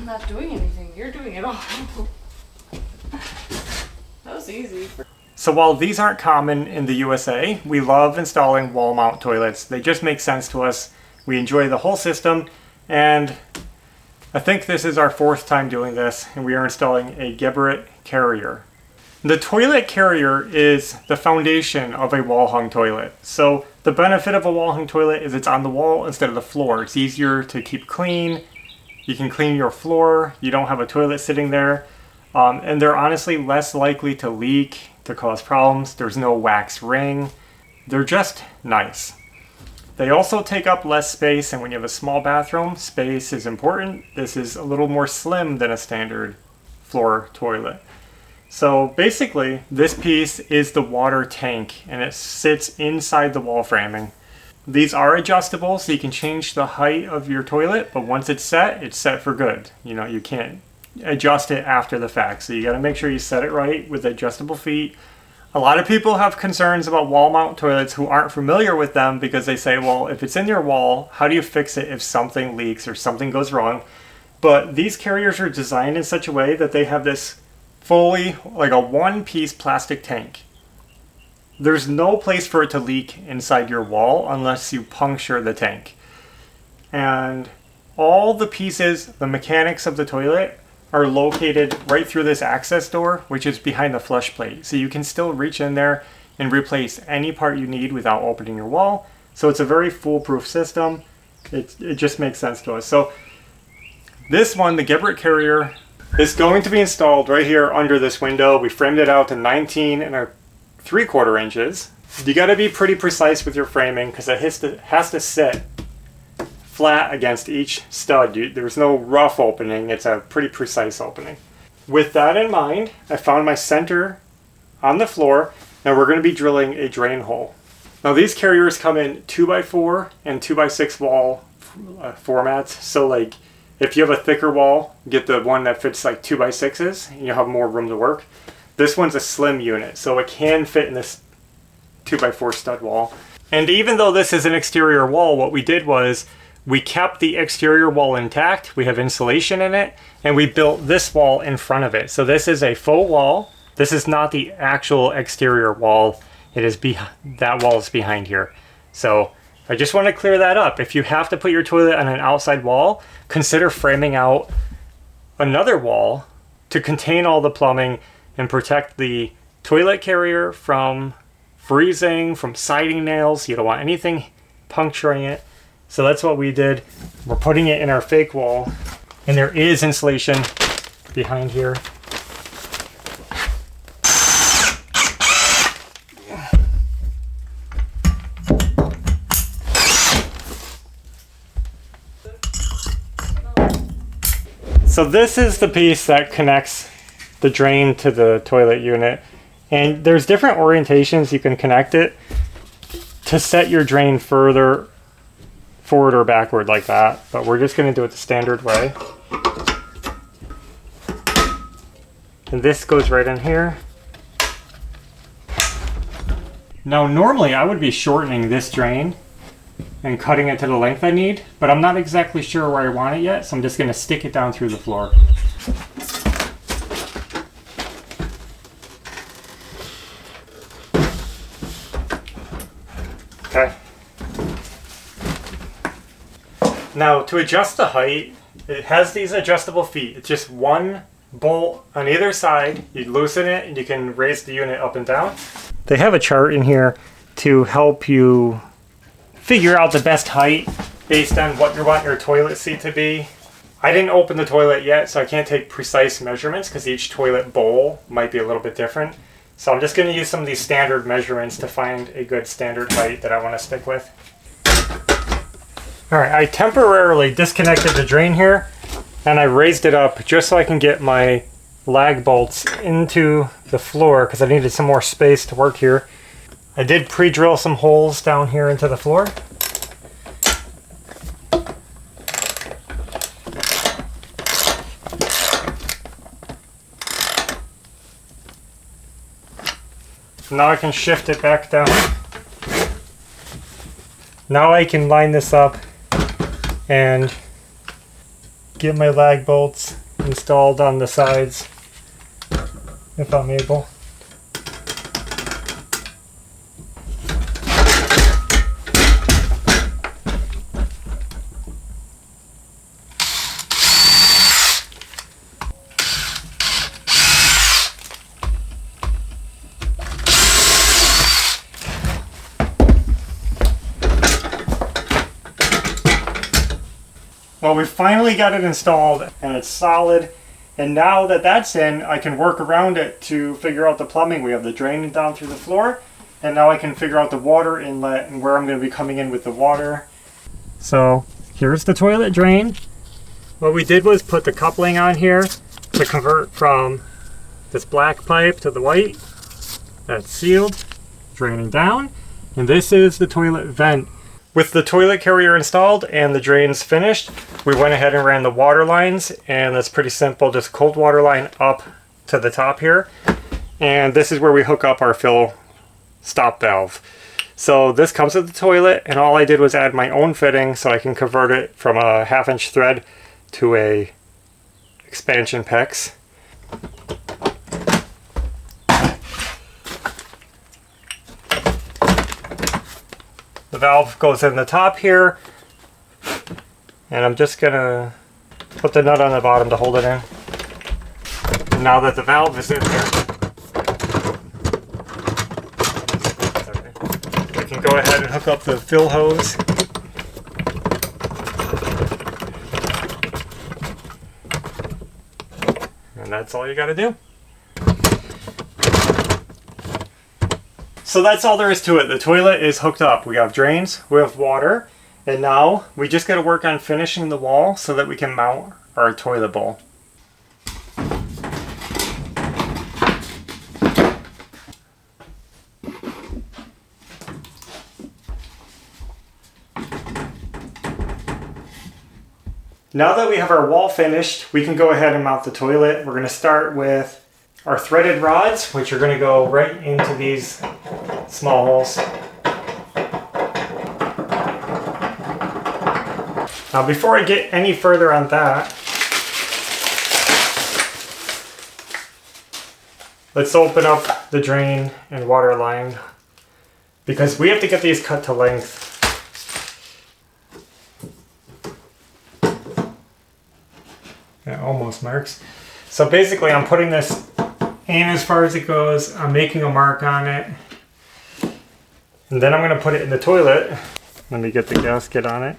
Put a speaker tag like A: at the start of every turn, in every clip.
A: I'm not doing anything. You're doing it all. That was easy.
B: So while these aren't common in the USA, we love installing wall mount toilets. They just make sense to us. We enjoy the whole system, and I think this is our 4th time doing this, and we are installing a DIYfferent carrier. The toilet carrier is the foundation of a wall hung toilet. So the benefit of a wall hung toilet is it's on the wall instead of the floor. It's easier to keep clean. You can clean your floor. You don't have a toilet sitting there. And they're honestly less likely to leak, to cause problems. There's no wax ring. They're just nice. They also take up less space, and when you have a small bathroom, space is important. This is a little more slim than a standard floor toilet. So basically, this piece is the water tank, and it sits inside the wall framing. These are adjustable, so you can change the height of your toilet, but once it's set for good. You know, you can't adjust it after the fact, so you got to make sure you set it right with adjustable feet. A lot of people have concerns about wall mount toilets who aren't familiar with them, because they say, well, if it's in your wall, how do you fix it if something leaks or something goes wrong? But these carriers are designed in such a way that they have this fully, like a one-piece plastic tank. There's no place for it to leak inside your wall unless you puncture the tank. And all the pieces, the mechanics of the toilet, are located right through this access door, which is behind the flush plate. So you can still reach in there and replace any part you need without opening your wall. So it's a very foolproof system. It just makes sense to us. So this one, the DIYfferent carrier, is going to be installed right here under this window. We framed it out to 19 3/4 inches. You got to be pretty precise with your framing, because it has to sit flat against each stud. There's no rough opening. It's a pretty precise opening. With that in mind, I found my center on the floor, and we're going to be drilling a drain hole. Now these carriers come in 2x4 and 2x6 wall formats. So like, if you have a thicker wall, get the one that fits like 2x6s, and you'll have more room to work. This one's a slim unit, so it can fit in this 2x4 stud wall. And even though this is an exterior wall, what we did was we kept the exterior wall intact. We have insulation in it, and we built this wall in front of it. So this is a faux wall. This is not the actual exterior wall. It is that wall is behind here. So I just want to clear that up. If you have to put your toilet on an outside wall, consider framing out another wall to contain all the plumbing and protect the toilet carrier from freezing, from siding nails. You don't want anything puncturing it. So that's what we did. We're putting it in our fake wall, and there is insulation behind here. So this is the piece that connects the drain to the toilet unit. And there's different orientations you can connect it to set your drain further forward or backward like that. But we're just going to do it the standard way. And this goes right in here. Now normally I would be shortening this drain and cutting it to the length I need, but I'm not exactly sure where I want it yet, so I'm just going to stick it down through the floor. Okay. Now to adjust the height, it has these adjustable feet. It's just one bolt on either side. You loosen it and you can raise the unit up and down. They have a chart in here to help you figure out the best height based on what you want your toilet seat to be. I didn't open the toilet yet, so I can't take precise measurements because each toilet bowl might be a little bit different. So I'm just going to use some of these standard measurements to find a good standard height that I want to stick with. Alright, I temporarily disconnected the drain here, and I raised it up just so I can get my lag bolts into the floor because I needed some more space to work here. I did pre-drill some holes down here into the floor. Now I can shift it back down. Now I can line this up and get my lag bolts installed on the sides if I'm able. Well, we finally got it installed and it's solid. And now that that's in, I can work around it to figure out the plumbing. We have the drain down through the floor. And now I can figure out the water inlet and where I'm going to be coming in with the water. So here's the toilet drain. What we did was put the coupling on here to convert from this black pipe to the white. That's sealed, draining down. And this is the toilet vent. With the toilet carrier installed and the drains finished, we went ahead and ran the water lines, and that's pretty simple, just cold water line up to the top here. And this is where we hook up our fill stop valve. So this comes with the toilet, and all I did was add my own fitting so I can convert it from a 1/2 inch thread to a expansion PEX. The valve goes in the top here, and I'm just gonna put the nut on the bottom to hold it in. And now that the valve is in there, we can go ahead and hook up the fill hose. And that's all you gotta do. So that's all there is to it. The toilet is hooked up. We have drains, we have water, and now we just got to work on finishing the wall so that we can mount our toilet bowl. Now that we have our wall finished, we can go ahead and mount the toilet. We're going to start with our threaded rods, which are going to go right into these small holes. Now before I get any further on that, let's open up the drain and water line, because we have to get these cut to length. It almost marks. So basically I'm putting this in as far as it goes. I'm making a mark on it. And then I'm going to put it in the toilet. Let me get the gasket on it.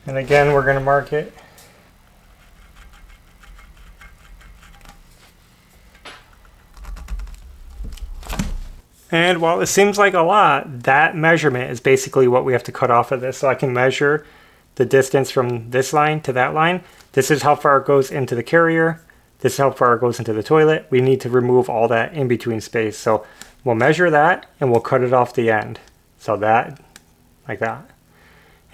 B: And again, we're going to mark it. And while it seems like a lot, that measurement is basically what we have to cut off of this. So I can measure the distance from this line to that line. This is how far it goes into the carrier. This is how far it goes into the toilet. We need to remove all that in between space. So we'll measure that and we'll cut it off the end. So that, like that.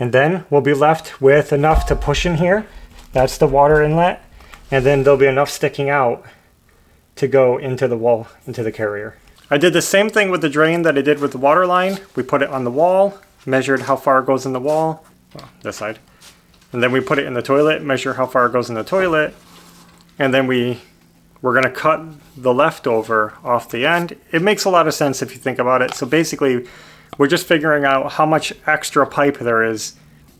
B: And then we'll be left with enough to push in here. That's the water inlet. And then there'll be enough sticking out to go into the wall, into the carrier. I did the same thing with the drain that I did with the water line. We put it on the wall, measured how far it goes in the wall, well, this side. And then we put it in the toilet, measure how far it goes in the toilet. And then we're gonna cut the leftover off the end. It makes a lot of sense if you think about it. So basically, we're just figuring out how much extra pipe there is,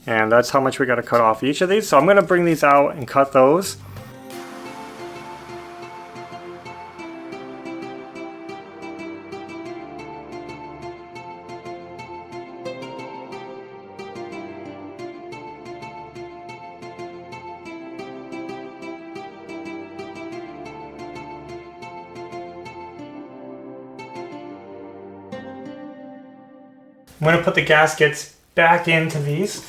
B: and that's how much we gotta cut off each of these. So I'm gonna bring these out and cut those. I'm going to put the gaskets back into these.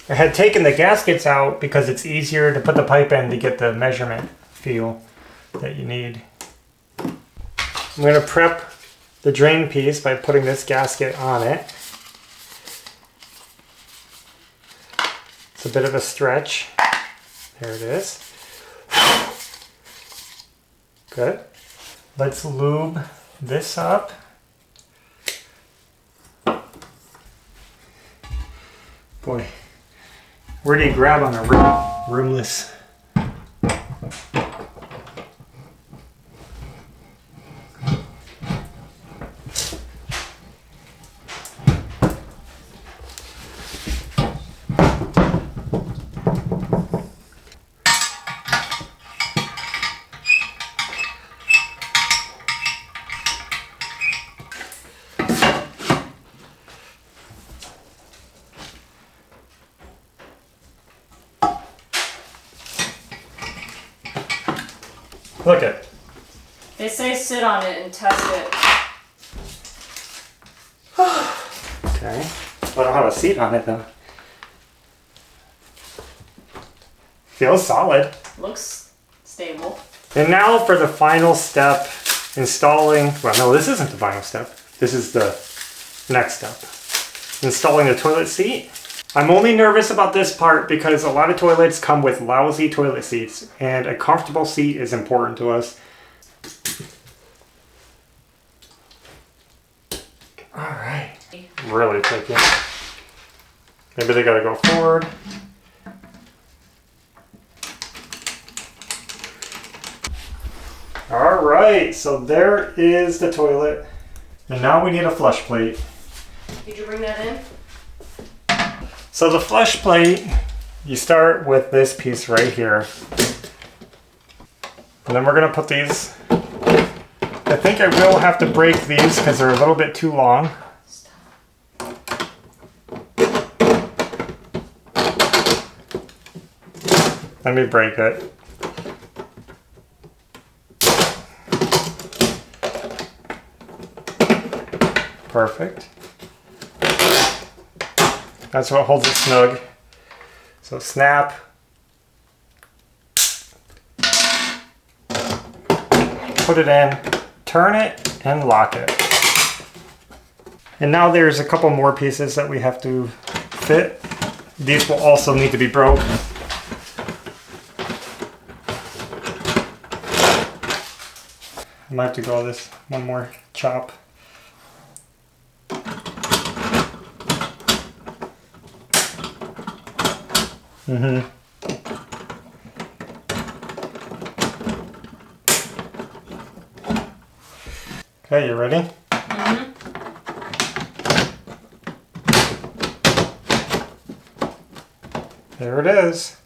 B: I had taken the gaskets out because it's easier to put the pipe in to get the measurement feel that you need. I'm going to prep the drain piece by putting this gasket on it. It's a bit of a stretch. There it is. Good. Let's lube this up. Boy, where do you grab on a roomless? Look it.
A: They say sit on it and test it.
B: Okay. I don't have a seat on it though. Feels solid.
A: Looks stable.
B: And now for the final step, installing, well no, this isn't the final step. This is the next step. Installing the toilet seat. I'm only nervous about this part because a lot of toilets come with lousy toilet seats and a comfortable seat is important to us. All right. Really tricky. Maybe they gotta go forward. All right, so there is the toilet. And now we need a flush plate.
A: Did you bring that in?
B: So the flush plate, you start with this piece right here. And then we're gonna put these, I think I will have to break these because they're a little bit too long. Let me break it. Perfect. That's what holds it snug. So snap. Put it in, turn it, and lock it. And now there's a couple more pieces that we have to fit. These will also need to be broke. I might have to go this one more chop. Okay, you ready? There it is.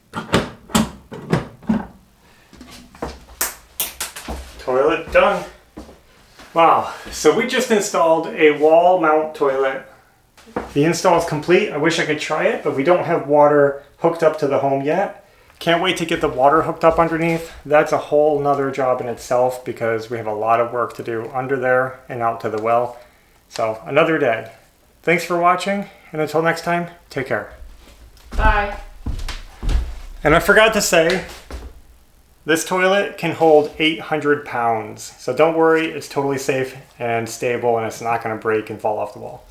B: Toilet done. Wow, so we just installed a wall mount toilet. The install is complete. I wish I could try it, but we don't have water hooked up to the home yet. Can't wait to get the water hooked up underneath. That's a whole nother job in itself because we have a lot of work to do under there and out to the well. So another day. Thanks for watching, and until next time, take care.
A: Bye.
B: And I forgot to say, this toilet can hold 800 pounds. So don't worry, it's totally safe and stable and it's not gonna break and fall off the wall.